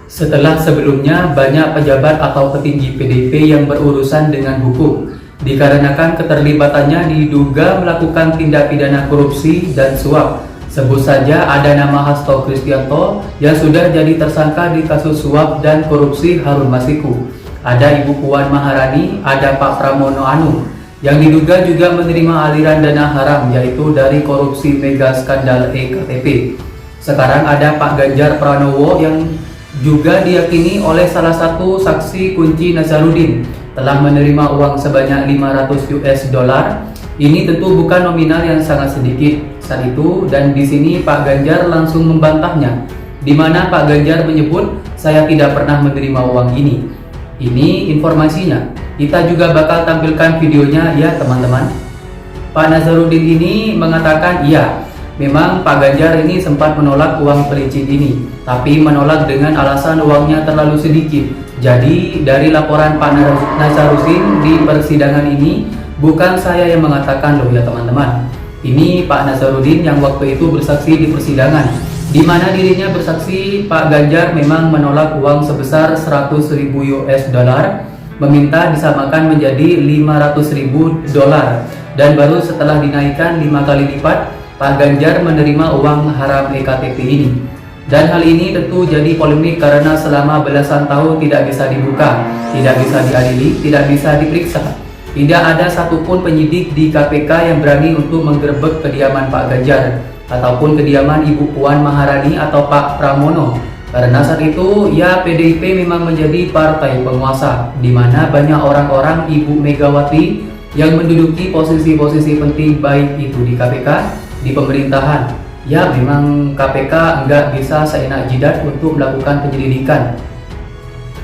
Setelah sebelumnya banyak pejabat atau petinggi PDIP yang berurusan dengan hukum dikarenakan keterlibatannya diduga melakukan tindak pidana korupsi dan suap. Sebut saja ada nama Hasto Kristianto yang sudah jadi tersangka di kasus suap dan korupsi Harun Masiku. Ada Ibu Puan Maharani, ada Pak Pramono Anung yang diduga juga menerima aliran dana haram yaitu dari korupsi mega skandal EKTP. Sekarang ada Pak Ganjar Pranowo yang juga diyakini oleh salah satu saksi kunci Nazarudin telah menerima uang sebanyak 500 US dollar. Ini tentu bukan nominal yang sangat sedikit saat itu, dan di sini Pak Ganjar langsung membantahnya, di mana Pak Ganjar menyebut saya tidak pernah menerima uang ini. Ini informasinya. Kita juga bakal tampilkan videonya ya teman-teman. Pak Nazarudin ini mengatakan iya, memang Pak Ganjar ini sempat menolak uang pelicin ini, tapi menolak dengan alasan uangnya terlalu sedikit. Jadi dari laporan Pak Nazarudin di persidangan ini, bukan saya yang mengatakan loh ya teman-teman. Ini Pak Nazarudin yang waktu itu bersaksi di persidangan, di mana dirinya bersaksi Pak Ganjar memang menolak uang sebesar 100.000 US dollar, meminta disamakan menjadi 500.000 dolar, dan baru setelah dinaikkan 5 kali lipat Pak Ganjar menerima uang haram EKTP ini. Dan hal ini tentu jadi polemik karena selama belasan tahun tidak bisa dibuka, tidak bisa diadili, tidak bisa diperiksa. Tidak ada satupun penyidik di KPK yang berani untuk menggerebek kediaman Pak Ganjar ataupun kediaman Ibu Puan Maharani atau Pak Pramono. Karena saat itu ya PDIP memang menjadi partai penguasa, di mana banyak orang-orang Ibu Megawati yang menduduki posisi-posisi penting baik itu di KPK, di pemerintahan. Ya memang KPK nggak bisa seenak jidat untuk melakukan penyelidikan.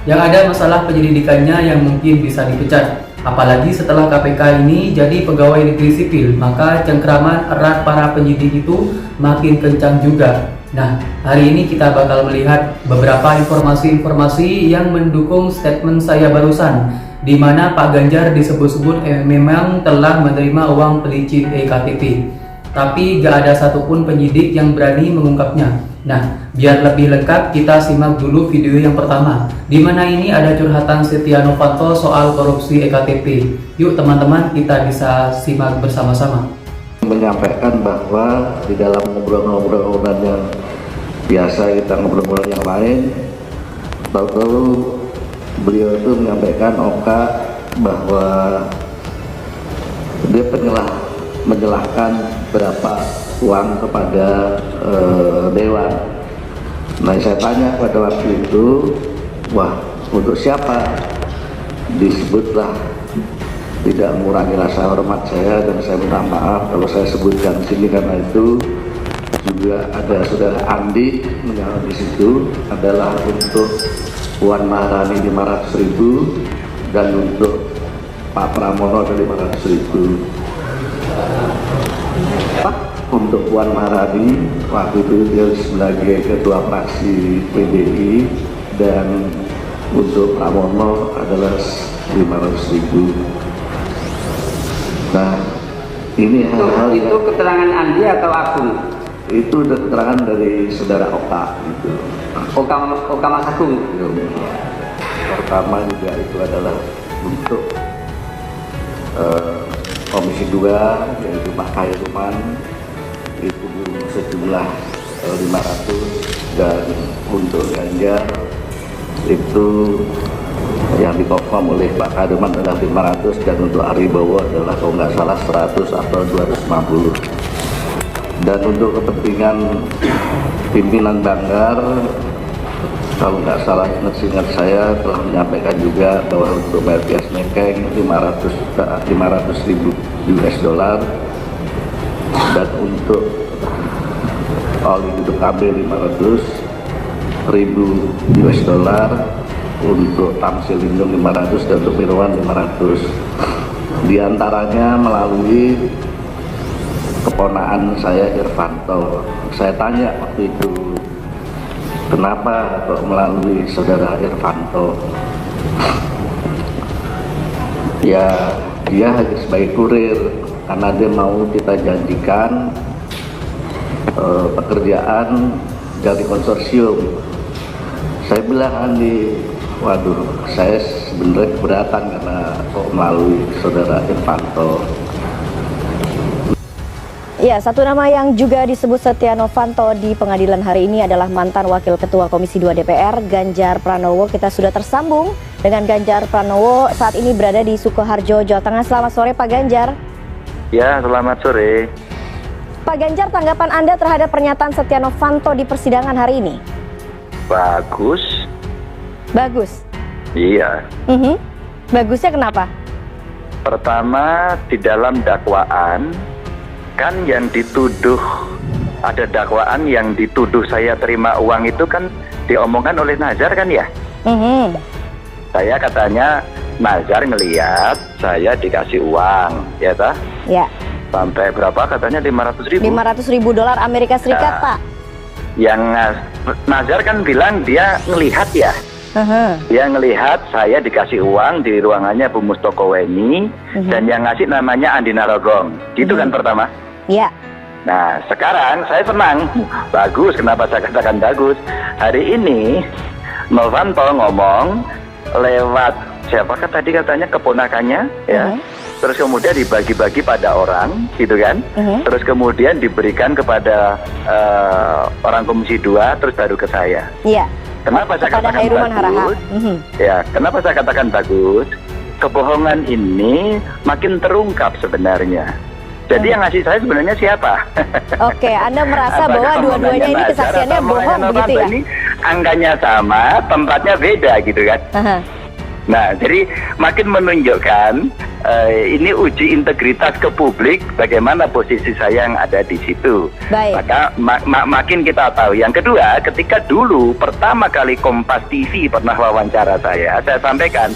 Yang ada masalah penyelidikannya yang mungkin bisa dipecat. Apalagi setelah KPK ini jadi pegawai negeri sipil, maka cengkraman erat para penyidik itu makin kencang juga. Nah, hari ini kita bakal melihat beberapa informasi-informasi yang mendukung statement saya barusan, di mana Pak Ganjar disebut-sebut memang telah menerima uang pelicin EKTP. Tapi gak ada satupun penyidik yang berani mengungkapnya. Nah, biar lebih lengkap kita simak dulu video yang pertama, di mana ini ada curhatan Setia Novanto soal korupsi EKTP. Yuk teman-teman, kita bisa simak bersama-sama. Menyampaikan bahwa di dalam ngobrol-ngobrol yang biasa kita ngobrol-ngobrol yang lain, tahu-tahu beliau itu menyampaikan bahwa dia menyalahkan berapa uang kepada dewan. Nah, saya tanya pada waktu itu, wah untuk siapa? Disebutlah, tidak mengurangi rasa hormat saya, dan saya minta maaf kalau saya sebutkan di sini karena itu juga ada saudara Andi menjawab di situ, adalah untuk Puan Maharani 500.000 dan untuk Pak Pramono ada 500.000. Untuk Puan Maharani waktu itu dia sebagai ketua fraksi PDI, dan untuk Pramono adalah 500.000. Nah, ini hal-hal itu keterangan Andi atau Agung? Itu keterangan dari saudara Oka gitu. Oka Mas Agung. Pertama juga itu adalah untuk Komisi 2 yaitu Pak Khairulman itu sejumlah 500, dan untuk Ganjar itu yang dikonfirm oleh Pak Khairulman adalah 500, dan untuk Aribowo adalah kalau nggak salah 100 atau 250. Dan untuk kepentingan pimpinan Banggar, kalau nggak salah ingat saya telah menyampaikan juga bahwa untuk BPS Mekeng 500.000 US dollar, dan untuk Oli Duduk Kamil 500.000 US dollar, untuk Tamsil Lindung 500, dan untuk Mirwan 500. Di antaranya melalui keponakan saya Irvanto. Saya tanya waktu itu, kenapa kok melalui saudara Irvanto? Ya, dia hanya sebagai kurir karena dia mau kita janjikan pekerjaan dari konsorsium. Saya bilang Andi, waduh, saya sebenarnya keberatan karena kok melalui saudara Irvanto. Ya, satu nama yang juga disebut Setia Novanto di pengadilan hari ini adalah mantan Wakil Ketua Komisi 2 DPR, Ganjar Pranowo. Kita sudah tersambung dengan Ganjar Pranowo, saat ini berada di Sukoharjo, Jawa Tengah. Selamat sore Pak Ganjar. Ya, selamat sore. Pak Ganjar, tanggapan Anda terhadap pernyataan Setia Novanto di persidangan hari ini? Bagus. Bagus? Iya. Bagusnya kenapa? Pertama, di dalam dakwaan, kan yang dituduh, ada dakwaan yang dituduh saya terima uang itu kan diomongkan oleh Nazar kan ya? Saya katanya, Nazar ngeliat saya dikasih uang, ya toh? Ya. Sampai berapa katanya, 500.000? 500.000 dolar Amerika Serikat, Pak. Yang Nazar kan bilang dia ngelihat ya. Dia ngelihat saya dikasih uang di ruangannya Bu Mustoko Weni, dan yang ngasih namanya Andi Narogong. Gitu kan pertama? Ya. Nah, sekarang saya senang. Bagus, kenapa saya katakan bagus? Hari ini Novanto ngomong lewat siapakah tadi katanya, keponakannya ya. Terus kemudian dibagi-bagi pada orang, gitu kan? Terus kemudian diberikan kepada orang Komisi 2, terus baru ke saya. Iya. Kenapa saya katakan bagus? Ya, kenapa saya katakan bagus? Kebohongan ini makin terungkap sebenarnya. Jadi yang ngasih saya sebenarnya siapa? Oke, Anda merasa bahwa dua-duanya ini kesaksiannya bohong begitu ya? Ini angkanya sama, tempatnya beda gitu kan? Nah, jadi makin menunjukkan ini uji integritas ke publik bagaimana posisi saya yang ada di situ. Baik. Maka makin kita tahu. Yang kedua, ketika dulu pertama kali Kompas TV pernah wawancara saya sampaikan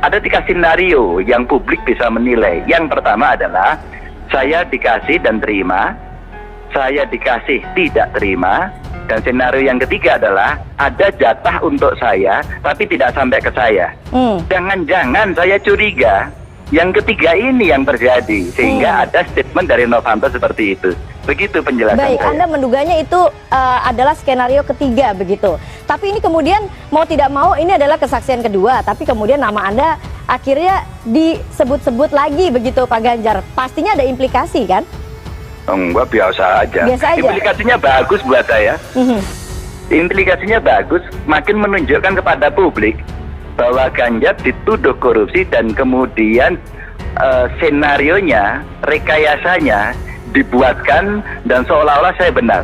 ada 3 skenario yang publik bisa menilai. Yang pertama adalah saya dikasih dan terima, saya dikasih tidak terima, dan skenario yang ketiga adalah ada jatah untuk saya tapi tidak sampai ke saya. Jangan-jangan saya curiga yang ketiga ini yang terjadi, sehingga ada statement dari Novanto seperti itu. Begitu penjelasan Baik, saya. Anda menduganya itu adalah skenario ketiga begitu. Tapi ini kemudian mau tidak mau ini adalah kesaksian kedua, tapi kemudian nama Anda akhirnya disebut-sebut lagi begitu Pak Ganjar. Pastinya ada implikasi kan? Enggak, biasa aja. Biasa aja. Implikasinya bagus buat saya. Implikasinya bagus, makin menunjukkan kepada publik bahwa Ganjar dituduh korupsi dan kemudian senarionya, rekayasanya dibuatkan dan seolah-olah saya benar.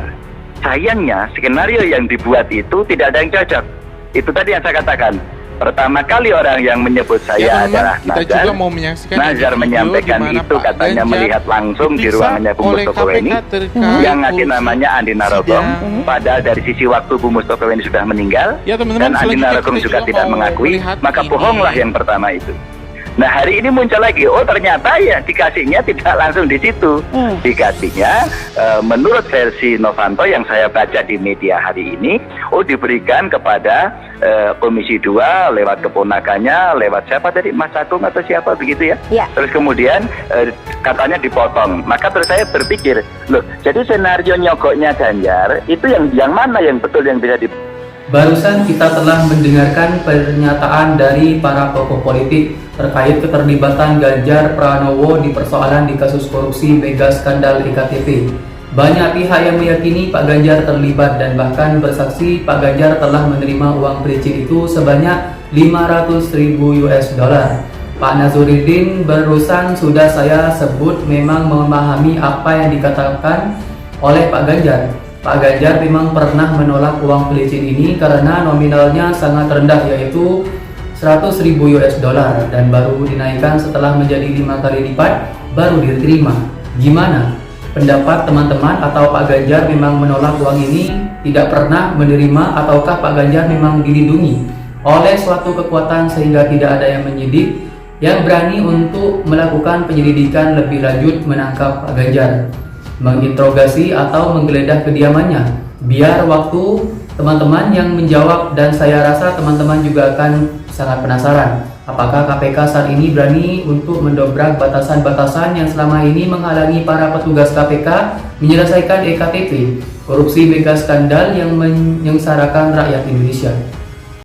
Sayangnya skenario yang dibuat itu tidak ada yang cocok. Itu tadi yang saya katakan. Pertama kali orang yang menyebut saya adalah Nazar. Nazar menyampaikan itu katanya melihat langsung di ruangannya Bu Mustoko Weni yang ngasih namanya Andi Narogong. Padahal dari sisi waktu Bu Mustoko Weni sudah meninggal dan Andi Narogong juga tidak mengakui, maka bohonglah yang pertama itu. Nah, hari ini muncul lagi, oh ternyata ya dikasihnya tidak langsung di situ. Dikasihnya menurut versi Novanto yang saya baca di media hari ini, oh diberikan kepada Komisi 2 lewat keponakannya, lewat siapa tadi, Mas Agung atau siapa begitu ya. Terus kemudian katanya dipotong. Maka terus saya berpikir, loh jadi skenario nyogoknya Ganjar itu yang mana yang betul yang bisa Barusan kita telah mendengarkan pernyataan dari para tokoh politik terkait keterlibatan Ganjar Pranowo di persoalan di kasus korupsi mega skandal EKTP. Banyak pihak yang meyakini Pak Ganjar terlibat dan bahkan bersaksi Pak Ganjar telah menerima uang pelicin itu sebanyak 500.000 US dollar. Pak Nazaruddin barusan sudah saya sebut memang memahami apa yang dikatakan oleh Pak Ganjar. Pak Ganjar memang pernah menolak uang pelicin ini karena nominalnya sangat rendah, yaitu 100.000 US dollar, dan baru dinaikkan setelah menjadi 5 kali lipat baru diterima. Gimana pendapat teman-teman? Atau Pak Ganjar memang menolak uang ini, tidak pernah menerima, ataukah Pak Ganjar memang dilindungi oleh suatu kekuatan sehingga tidak ada yang menyidik yang berani untuk melakukan penyelidikan lebih lanjut menangkap Pak Ganjar, menginterogasi atau menggeledah kediamannya? Biar waktu teman-teman yang menjawab, dan saya rasa teman-teman juga akan sangat penasaran apakah KPK saat ini berani untuk mendobrak batasan-batasan yang selama ini menghalangi para petugas KPK menyelesaikan EKTP, korupsi mega skandal yang menyengsarakan rakyat Indonesia.